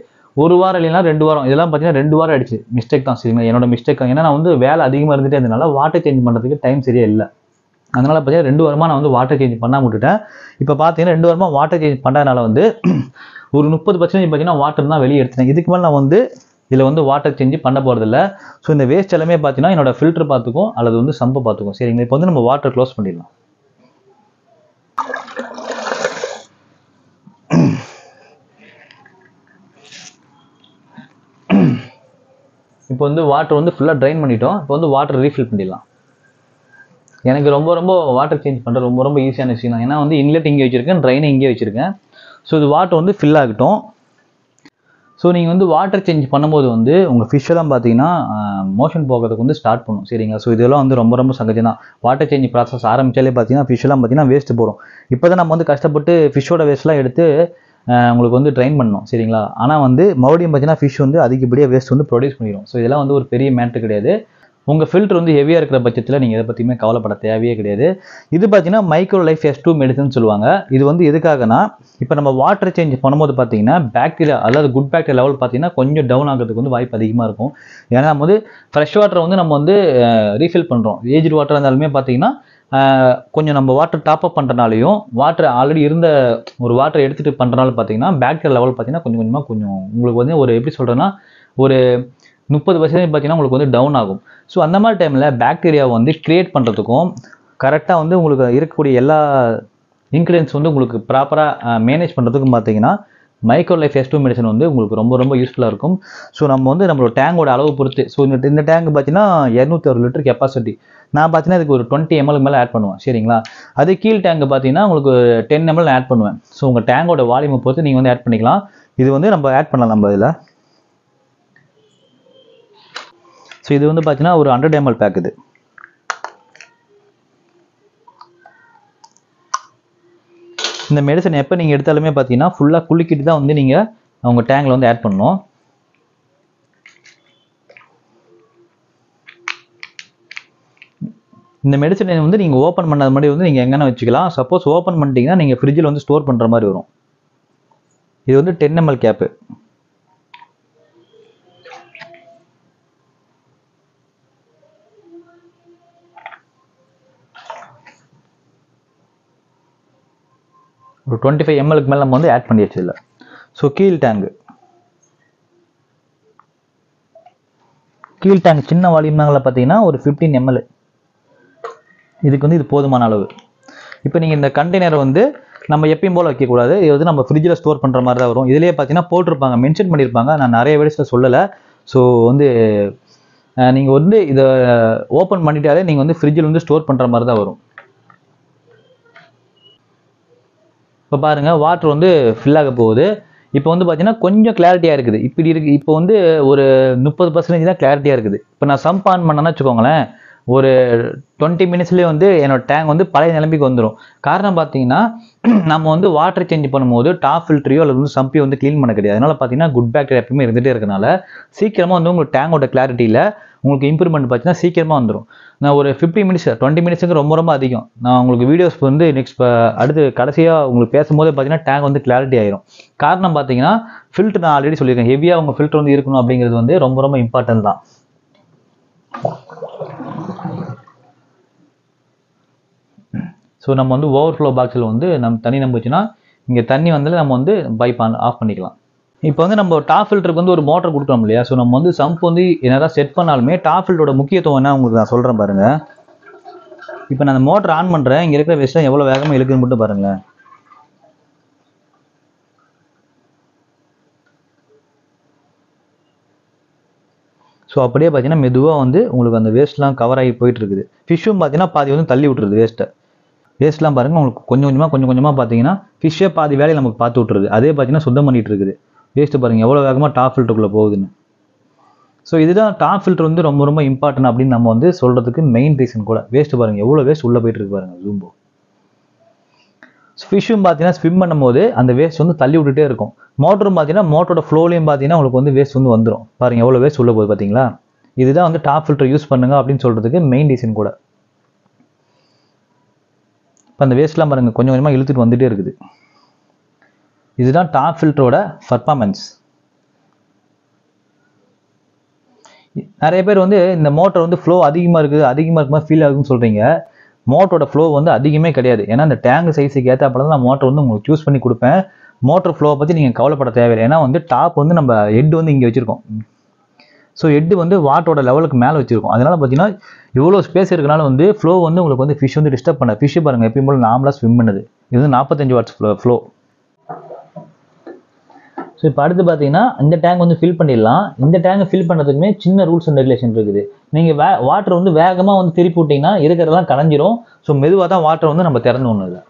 1 வாரம் இல்லைனா 2 வாரம், இதெல்லாம் பார்த்தீங்கன்னா 2 வாரம் ஆயிடுச்சு. மிஸ்டேக் தான் சரிங்களா, என்னோட மிஸ்டேக் தான். ஏன்னா நான் வந்து வேலை அதிகமாக இருந்துகிட்டே இருந்தனால வாட்டர் சேஞ்ச் பண்ணுறதுக்கு டைம் சரியாக இல்லை. அதனால் பார்த்தீங்கன்னா 2 வாரமாக நான் வந்து வாட்டர் சேஞ்ச் பண்ணாமல் விட்டுட்டேன். இப்போ பார்த்தீங்கன்னா 2 வாரமாக வாட்டர் சேஞ்ச் பண்ணுறதுனால வந்து ஒரு 30% பார்த்தீங்கன்னா வாட்டர் தான் வெளியே எடுத்துட்டேன். இதுக்கு மேலே நான் வந்து இதில் வந்து வாட்டர் சேஞ்ச் பண்ண போகிறதில்ல. ஸோ இந்த வேஸ்ட் எல்லாமே பார்த்தீங்கன்னா என்னோட ஃபில்டர் பார்த்துக்கும் அல்லது வந்து சம்பை பார்த்துக்கும் சரிங்களா. இப்போ வந்து நம்ம வாட்டர் க்ளோஸ் பண்ணிடலாம். இப்போ வந்து வாட்டர் வந்து ஃபுல்லாக ட்ரைன் பண்ணிட்டோம். இப்போ வந்து வாட்டர் ரீஃபில் பண்ணிடலாம். எனக்கு ரொம்ப ரொம்ப வாட்டர் சேஞ்ச் பண்ணுறது ரொம்ப ரொம்ப ஈஸியான விஷயம் தான். ஏன்னா வந்து இன்லெட் இங்கே வச்சுருக்கேன், ட்ரைனை இங்கே வச்சுருக்கேன். ஸோ இது வாட்டர் வந்து ஃபில் ஆகட்டும். ஸோ நீங்கள் வந்து வாட்டர் சேஞ்ச் பண்ணும்போது வந்து உங்கள் ஃபிஷ்ஷெல்லாம் பார்த்தீங்கன்னா மோஷன் போகிறதுக்கு வந்து ஸ்டார்ட் பண்ணும் சரிங்களா. ஸோ இதெல்லாம் வந்து ரொம்ப ரொம்ப சகஜம் தான். வாட்டர் சேஞ்ச் ப்ராசஸ் ஆரம்பித்தாலே பார்த்தீங்கன்னா ஃபிஷ்ஷெல்லாம் பார்த்தீங்கன்னா வேஸ்ட்டு போடும். இப்போ தான் நம்ம வந்து கஷ்டப்பட்டு ஃபிஷ்ஷோட வேஸ்ட்லாம் எடுத்து உங்களுக்கு வந்து ட்ரைன் பண்ணணும் சரிங்களா. ஆனால் வந்து மறுபடியும் பார்த்தீங்கன்னா ஃபிஷ் வந்து அதிகப்படியாக வேஸ்ட் வந்து ப்ரொடியூஸ் பண்ணிடும். ஸோ இதெல்லாம் வந்து ஒரு பெரிய மேட்ரு கிடையாது. உங்கள் ஃபில்டர் வந்து ஹெவியாக இருக்கிற பட்சத்தில் நீங்கள் எதை பற்றியுமே கவலைப்பட தேவையே கிடையாது. இது பார்த்தீங்கன்னா மைக்ரோ லைஃப் S2 மெடிசன் சொல்லுவாங்க. இது வந்து எதுக்காகனா, இப்போ நம்ம வாட்டர் சேஞ்ச் பண்ணும்போது பார்த்தீங்கன்னா பாக்டீரியா அதாவது குட் பாக்டீரியா லெவல் பார்த்தீங்கன்னா கொஞ்சம் டவுன் ஆகிறதுக்கு வந்து வாய்ப்பு அதிகமாக இருக்கும். ஏன்னா நம்ம வந்து ஃப்ரெஷ் வாட்டரை வந்து நம்ம வந்து ரீஃபில் பண்ணுறோம். ஏஜ்டு வாட்டர் இருந்தாலுமே பார்த்தீங்கன்னா கொஞ்சம் நம்ம வாட்டர் டாப் அப் பண்ணுறனாலையும் வாட்டர் ஆல்ரெடி இருந்த ஒரு வாட்டரை எடுத்துகிட்டு பண்ணுறனால பார்த்தீங்கன்னா பாக்டீரியா லெவல் பார்த்தீங்கன்னா கொஞ்சம் கொஞ்சமாக கொஞ்சம் உங்களுக்கு வந்து ஒரு எப்படி சொல்கிறேன்னா ஒரு 30% பார்த்தீங்கன்னா உங்களுக்கு வந்து டவுன் ஆகும். ஸோ அந்த மாதிரி டைமில் பாக்டீரியாவை வந்து கிரியேட் பண்ணுறதுக்கும் கரெக்டாக வந்து உங்களுக்கு இருக்கக்கூடிய எல்லா இன்க்ரீடியன்ஸ் வந்து உங்களுக்கு ப்ராப்பராக மேனேஜ் பண்ணுறதுக்கும் பார்த்தீங்கன்னா மைக்ரோ லைஃப் S2 மெடிசன் வந்து உங்களுக்கு ரொம்ப ரொம்ப யூஸ்ஃபுல்லாக இருக்கும். ஸோ நம்ம வந்து நம்மளோட டேங்கோட அளவு பொறுத்து, ஸோ இந்த டேங்க் பார்த்தீங்கன்னா 206 லிட்டர் கெப்பாசிட்டி. நான் பார்த்தீங்கன்னா இதுக்கு ஒரு 20 ml மேலே ஆட் பண்ணுவேன் சரிங்களா. அது கீழ் டேங்க் பார்த்தீங்கன்னா உங்களுக்கு 10 ml ஆட் பண்ணுவேன். ஸோ உங்கள் டேங்கோட வால்யூமை பொறுத்து நீங்கள் வந்து ஆட் பண்ணிக்கலாம். இது வந்து நம்ம ஆட் பண்ணலாம் நம்ம இதில். ஸோ இது வந்து பார்த்தீங்கன்னா ஒரு 100 ml பேக். இது இந்த மெடிசன் எப்போ நீங்கள் எடுத்தாலுமே பார்த்தீங்கன்னா ஃபுல்லாக குளிக்கிட்டு தான் வந்து நீங்கள் உங்கள் டேங்கில் வந்து ஆட் பண்ணணும். இந்த மெடிசனை வந்து நீங்கள் ஓப்பன் பண்ணாத மாதிரி வந்து நீங்கள் எங்கன்னா வச்சுக்கலாம். சப்போஸ் ஓப்பன் பண்ணிட்டீங்கன்னா நீங்கள் ஃப்ரிட்ஜில் வந்து ஸ்டோர் பண்ணுற மாதிரி வரும். இது வந்து 10 ml கேப்பு. ஒரு 25 ml மேலே நம்ம வந்து ஆட் பண்ணியாச்சு இல்லை. ஸோ கீழ் டேங்க் சின்ன வால்யூம்னால பார்த்தீங்கன்னா ஒரு 15 ml. இதுக்கு வந்து இது போதுமான அளவு. இப்போ நீங்கள் இந்த கண்டெய்னரை வந்து நம்ம எப்பயும் போல் வைக்கக்கூடாது. இது வந்து நம்ம ஃப்ரிட்ஜில் ஸ்டோர் பண்ணுற மாதிரி தான் வரும். இதுலேயே பார்த்தீங்கன்னா போட்டிருப்பாங்க, மென்ஷன் பண்ணியிருப்பாங்க. நான் நிறைய வீடியோஸில் சொல்லலை. ஸோ வந்து நீங்கள் வந்து இதை ஓப்பன் பண்ணிட்டாலே நீங்கள் வந்து ஃப்ரிட்ஜில் வந்து ஸ்டோர் பண்ணுற மாதிரி தான் வரும். இப்போ பாருங்கள், வாட்டர் வந்து ஃபில் ஆக போகுது. இப்போ வந்து பார்த்தீங்கன்னா கொஞ்சம் கிளாரிட்டியாக இருக்குது. இப்படி இருக்குது. இப்போ வந்து ஒரு 30% தான் கிளாரிட்டியாக இருக்குது. இப்போ நான் சம்ப் ஆன் பண்ணேன்னு வச்சுக்கோங்களேன், ஒரு 20 மினிட்ஸ்லேயே வந்து என்னோட டேங்க் வந்து பழைய நிலைமைக்கு வந்துடும். காரணம் பார்த்தீங்கன்னா நம்ம வந்து வாட்டர் சேஞ்ச் பண்ணும்போது டாப் ஃபில்டரையோ அல்லது வந்து சம்பையோ வந்து க்ளீன் பண்ண கிடையாது. அதனால் பார்த்தீங்கன்னா குட் பேக்டீரியா எப்பவுமே இருந்துகிட்டே இருக்கனால சீக்கிரமாக வந்து உங்களுக்கு டேங்கோட கிளாரிட்டியில் உங்களுக்கு இம்ப்ரூவ்மெண்ட் பார்த்தீங்கன்னா சீக்கிரமாக வந்துடும். நான் ஒரு 50 மினிட்ஸ் 20 மினிட்ஸுக்கு ரொம்ப அதிகம். நான் உங்களுக்கு வீடியோஸ் வந்து அடுத்து கடைசியாக உங்களுக்கு பேசும்போது பார்த்தீங்கன்னா டேங்க் வந்து கிளாரிட்டி ஆயிரும். காரணம் பார்த்தீங்கன்னா ஃபில்டர் நான் ஆல்ரெடி சொல்லியிருக்கேன், ஹெவியாக உங்கள் ஃபில்டர் வந்து இருக்கணும் அப்படிங்கிறது வந்து ரொம்ப இம்பார்ட்டன்ட் தான். ஸோ நம்ம வந்து ஓவர்ஃப்ளோ பாக்ஸில் வந்து நம்ம தண்ணி நம்பிச்சுன்னா இங்கே தண்ணி வந்து நம்ம வந்து பைப் ஆஃப் பண்ணிக்கலாம். இப்போ வந்து நம்ம டாப் ஃபில்டருக்கு வந்து ஒரு மோட்டர் கொடுக்குறோம் இல்லையா? ஸோ நம்ம வந்து சம்ப் வந்து என்னதான் செட் பண்ணாலுமே டாப் ஃபில்டரோட முக்கியத்துவம் என்ன உங்களுக்கு நான் சொல்கிறேன் பாருங்கள். இப்போ நான் அந்த மோட்டர் ஆன் பண்ணுறேன், இங்கே இருக்கிற விஷயம் எவ்வளோ வேகமாக இழுக்குன்னு மட்டும் பாருங்களேன். ஸோ அப்படியே பார்த்தீங்கன்னா மெதுவாக வந்து உங்களுக்கு அந்த வேஸ்ட்லாம் கவர் ஆகி போயிட்டு இருக்குது. ஃபிஷ்ஷும் பார்த்தீங்கன்னா பாதி வந்து தள்ளி விட்டுருது. வேஸ்ட்லாம் பாருங்கள், உங்களுக்கு கொஞ்சம் கொஞ்சமாக பார்த்தீங்கன்னா ஃபிஷ்ஷே பாதி வேலையை நமக்கு பார்த்து விட்டுருது. அதே பார்த்தீங்கன்னா சுத்தம் பண்ணிகிட்டு இருக்குது. வேஸ்ட்டு பாருங்கள் எவ்வளோ வேகமாக டாப் ஃபில்டருக்குள்ளே போகுதுன்னு. ஸோ இதுதான் டாப் ஃபில்டர் வந்து ரொம்ப இம்பார்ட்டன்ட் அப்படின்னு நம்ம வந்து சொல்கிறதுக்கு மெயின் ரீசன் கூட. வேஸ்ட்டு பாருங்கள் எவ்வளோ வேஸ்ட் உள்ளே போயிட்டு இருக்கு பாருங்கள் ஜூம்போ. ஃபிஷ்ஷும் பார்த்தீங்கன்னா ஸ்விம் பண்ணும்போது அந்த வேஸ்ட் வந்து தள்ளி விட்டுட்டே இருக்கும். மோட்டரும் பார்த்தீங்கன்னா மோட்டரோட ஃப்ளோலையும் பார்த்தீங்கன்னா உங்களுக்கு வந்து வேஸ்ட் வந்து வந்துடும். பாருங்கள் எவ்வளோ வேஸ்ட் உள்ளே போகுது பார்த்தீங்களா? இதுதான் வந்து டாப் ஃபில்டர் யூஸ் பண்ணுங்க அப்படின்னு சொல்கிறதுக்கு மெயின் ரீசன் கூட. இப்போ அந்த வேஸ்ட்லாம் பாருங்கள் கொஞ்சம் கொஞ்சமாக இழுத்துட்டு வந்துகிட்டே இருக்குது. இதுதான் டாப் ஃபில்டரோட பர்ஃபார்மன்ஸ். நிறைய பேர் வந்து இந்த மோட்டர் வந்து ஃப்ளோ அதிகமாக இருக்குமா ஃபீல் ஆகுதுன்னு சொல்கிறீங்க. மோட்டரோட ஃப்ளோ வந்து அதிகமே கிடையாது. ஏன்னா அந்த டேங்க் சைஸுக்கு ஏற்றாப்பல தான் நான் மோட்டர் வந்து உங்களுக்கு சூஸ் பண்ணி கொடுப்பேன். மோட்டர் ஃப்ளோவை பற்றி நீங்கள் கவலைப்பட தேவையில்லை. ஏன்னா வந்து டாப் வந்து நம்ம ஹெட் வந்து இங்கே வச்சுருக்கோம். ஸோ ஹெட்டு வந்து வாட்டரோட லெவலுக்கு மேலே வச்சுருக்கோம். அதனால் பார்த்தீங்கன்னா இவ்வளோ ஸ்பேஸ் இருக்கனால வந்து ஃப்ளோ வந்து உங்களுக்கு வந்து ஃபிஷ் வந்து டிஸ்டர்ப் பண்ண. ஃபிஷ்ஷு பாருங்கள் எப்பயும் போல் நார்மலாக ஸ்விம் பண்ணுது. இது வந்து 45 வாட்ஸ் ஃப்ளோ. ஸோ இப்போ அடுத்து பார்த்தீங்கன்னா இந்த டேங்க் வந்து ஃபில் பண்ணிடலாம். இந்த டேங்கை ஃபில் பண்ணுறதுக்குமே சின்ன ரூல்ஸ் அண்ட் ரெகுலேஷன் இருக்குது. நீங்கள் வாட்டர் வந்து வேகமாக வந்து திருப்பி விட்டிங்கன்னா இருக்கிறதெல்லாம் கலைஞ்சிரும். ஸோ மெதுவாக தான் வாட்டர் வந்து நம்ம திறந்து ஒன்று இல்லை.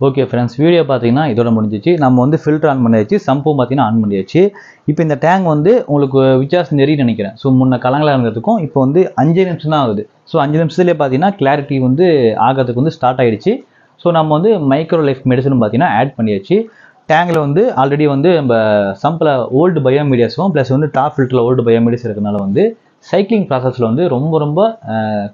ஓகே ஃப்ரெண்ட்ஸ், வீடியோ பார்த்தீங்கன்னா இதோட முடிஞ்சிச்சு. நம்ம வந்து ஃபில்டர் ஆன் பண்ணியாச்சு, சம்பும் பார்த்தீங்கன்னா ஆன் பண்ணியாச்சு. இப்போ இந்த டேங்க் வந்து உங்களுக்கு வித்தியாசம் தெரியும் நினைக்கிறேன். ஸோ முன்ன கலங்களாக இருந்ததுக்கும் இப்போ வந்து 5 நிமிஷம் தான் ஆகுது. ஸோ 5 நிமிஷத்துலேயே பார்த்தீங்கன்னா கிளாரிட்டி வந்து ஆகிறதுக்கு வந்து ஸ்டார்ட் ஆகிடுச்சு. ஸோ நம்ம வந்து மைக்ரோ லைஃப் மெடிசனும் பார்த்தீங்கன்னா ஆட் பண்ணியாச்சு. டேங்கில் வந்து ஆல்ரெடி வந்து நம்ம சம்பில் ஓல்டு பயோமீடியாஸும் ப்ளஸ் வந்து டாப் ஃபில்டரில் ஓல்டு பயோமீடியாஸ் இருக்கிறதுனால வந்து சைக்கிளிங் ப்ராசஸில் வந்து ரொம்ப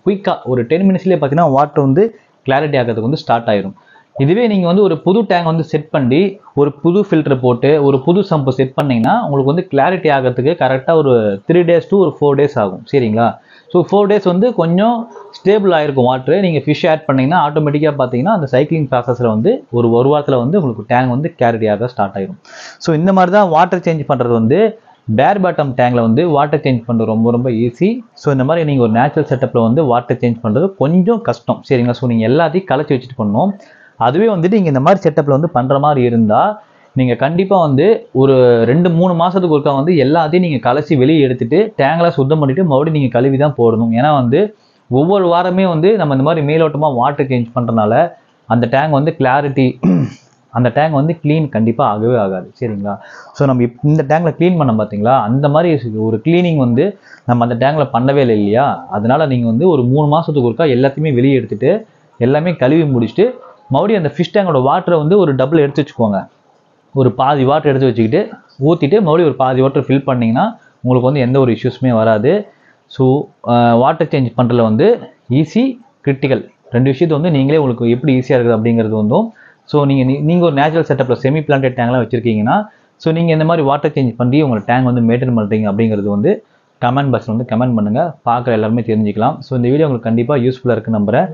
குயிக்காக ஒரு 10 மினிட்ஸ்லேயே பார்த்தீங்கன்னா வாட்டர் வந்து கிளாரிட்டி ஆகிறதுக்கு வந்து ஸ்டார்ட் ஆயிடும். இதுவே நீங்கள் வந்து ஒரு புது டேங்க் வந்து செட் பண்ணி ஒரு புது ஃபில்டர் போட்டு ஒரு புது சம்பு செட் பண்ணிங்கன்னா உங்களுக்கு வந்து கிளாரிட்டி ஆகிறதுக்கு கரெக்டாக ஒரு 3 days to ஒரு 4 days ஆகும். சரிங்களா? ஸோ 4 days வந்து கொஞ்சம் ஸ்டேபிள் ஆகிருக்கும் வாட்ரு. நீங்கள் ஃபிஷ் ஆட் பண்ணிங்கன்னா ஆட்டோமேட்டிக்காக பார்த்தீங்கன்னா அந்த சைக்கிளிங் ப்ராசஸில் வந்து ஒரு வாரத்தில் வந்து உங்களுக்கு டேங்க் வந்து கிளாரிட்டி ஆக ஸ்டார்ட் ஆகிடும். ஸோ இந்த மாதிரி தான் வாட்டர் சேஞ்ச் பண்ணுறது வந்து பேர் பாட்டம் டேங்கில் வந்து வாட்டர் சேஞ்ச் பண்ணுறது ரொம்ப ஈஸி. ஸோ இந்த மாதிரி நீங்கள் ஒரு நேச்சுரல் செட்டப்பில் வந்து வாட்டர் சேஞ்ச் பண்ணுறது கொஞ்சம் கஷ்டம். சரிங்களா? ஸோ நீங்கள் எல்லாத்தையும் கலைச்சி வச்சுட்டு பண்ணணும். அதுவே வந்துட்டு நீங்கள் இந்த மாதிரி செட்டப்பில் வந்து பண்ணுற மாதிரி இருந்தால் நீங்கள் கண்டிப்பாக வந்து ஒரு 2-3 மாதத்துக்கு ஒருக்கா வந்து எல்லாத்தையும் நீங்கள் கலைச்சி வெளியே எடுத்துகிட்டு டேங்கெலாம் சுத்தம் பண்ணிவிட்டு மறுபடியும் நீங்கள் கழுவி தான் போடணும். ஏன்னா வந்து ஒவ்வொரு வாரமே வந்து நம்ம இந்த மாதிரி மேலோட்டமாக வாட்டர் சேஞ்ச் பண்ணுறதுனால அந்த டேங்க் வந்து கிளாரிட்டி அந்த டேங்க் வந்து க்ளீன் கண்டிப்பாக ஆகவே ஆகாது. சரிங்களா? ஸோ நம்ம இந்த டேங்கில் க்ளீன் பண்ண பார்த்தீங்களா, அந்த மாதிரி ஒரு க்ளீனிங் வந்து நம்ம அந்த டேங்கில் பண்ணவே இல்லை இல்லையா? அதனால் நீங்கள் வந்து ஒரு 3 மாதத்துக்கு ஒருக்கா எல்லாத்தையுமே வெளியே எடுத்துகிட்டு எல்லாமே கழுவி முடிச்சுட்டு மறுபடியும் அந்த ஃபிஷ் டேங்கோட வாட்டரை வந்து ஒரு டபுள் எடுத்து வச்சுக்கோங்க. ஒரு பாதி வாட்டர் எடுத்து வச்சுக்கிட்டு ஊற்றிட்டு மறுபடியும் ஒரு பாதி வாட்டர் ஃபில் பண்ணிங்கன்னா உங்களுக்கு வந்து எந்த ஒரு இஷ்யூஸுமே வராது. ஸோ வாட்டர் சேஞ்ச் பண்ணுறதுல வந்து ஈஸி, கிரிட்டிக்கல் 2 விஷயத்தை வந்து நீங்களே உங்களுக்கு எப்படி ஈஸியாக இருக்குது அப்படிங்கிறது வந்தும். ஸோ நீங்கள் ஒரு நேச்சுரல் செட்டப்பில் செமி பிளான்டட் டேங்க்லாம் வச்சுருக்கீங்கன்னா ஸோ நீங்கள் இந்த மாதிரி வாட்டர் சேஞ்ச் பண்ணி உங்கள் டேங்க் வந்து மெயின்டைன் பண்ணுறீங்க அப்படிங்கிறது வந்து கமெண்ட் பாக்ஸில் வந்து கமெண்ட் பண்ணுங்கள். பார்க்குற எல்லாருமே தெரிஞ்சுக்கலாம். ஸோ இந்த வீடியோ உங்களுக்கு கண்டிப்பாக யூஸ்ஃபுல்லாக இருக்குன்னு நம்புகிறேன்.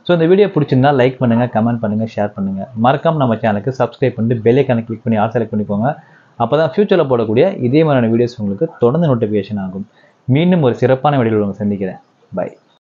ஸோ இந்த வீடியோ பிடிச்சிருந்தா லைக் பண்ணுங்கள், கமெண்ட் பண்ணுங்கள், ஷேர் பண்ணுங்கள். மறக்காம நம்ம சேனலுக்கு சப்ஸ்கிரைப் பண்ணிட்டு பெல் ஐக்கானை கிளிக் பண்ணி ஆல் செலக்ட் பண்ணிக்கோங்க. அப்போ தான் ஃப்யூச்சரில் போடக்கூடிய இதே மாதிரியான வீடியோஸ் உங்களுக்கு தொடர்ந்து நோட்டிஃபிகேஷன் ஆகும். மீண்டும் ஒரு சிறப்பான வீடியோவில் உங்களை சந்திக்கிறேன். பை.